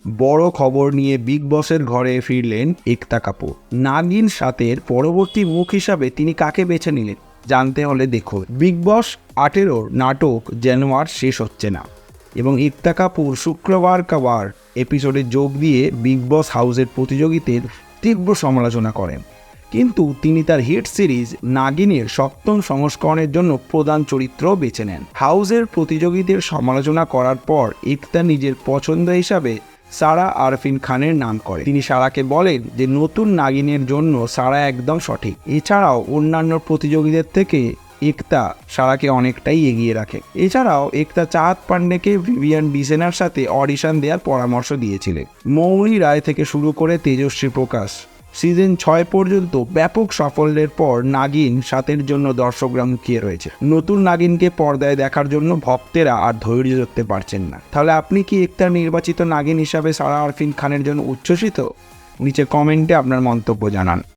বড় খবর নিয়ে বিগ বসের ঘরে ফিরলেন একতা কাপুর। নাগিন 7-এর পরবর্তী মুখ হিসাবে তিনি কাকে বেছে নিলেন জানতে হলে দেখুন বিগ বস 18 নাটক যেন আর শেষ হচ্ছে না, এবং একতা কাপুর শুক্রবার কাবার এপিসোডে যোগ দিয়ে বিগ বস হাউসের প্রতিযোগীদের তীব্র সমালোচনা করেন। কিন্তু তিনি তার হিট সিরিজ নাগিনের 7ম সংস্করণের জন্য প্রধান চরিত্রও বেছে নেন। হাউসের প্রতিযোগীদের সমালোচনা করার পর একতা নিজের পছন্দ হিসাবে সারা আরফিন খানের নাম করে। তিনি সারাকে বলেন যে নতুন নাগিনের জন্য সারা একদম সঠিক। এছাড়াও অন্যান্য প্রতিযোগীদের থেকে একতা সারাকে অনেকটাই এগিয়ে রাখে। এছাড়াও একতা চাহাত পান্ডেকে ভিভিয়ান ডিসেনার সাথে অডিশন দেওয়ার পরামর্শ দিয়েছিলেন। মৌরি রায় থেকে শুরু করে তেজস্বী প্রকাশ সিজন 6 পর্যন্ত ব্যাপক সাফল্যের পর নাগিন 7-এর জন্য দর্শকরা মুখিয়ে রয়েছে। নতুন নাগিনকে পর্দায় দেখার জন্য ভক্তেরা আর ধৈর্য ধরতে পারছেন না। তাহলে আপনি কি একতার নির্বাচিত নাগিন হিসাবে সারা আরফিন খানের জন্য উচ্ছ্বসিত? নিচে কমেন্টে আপনার মন্তব্য জানান।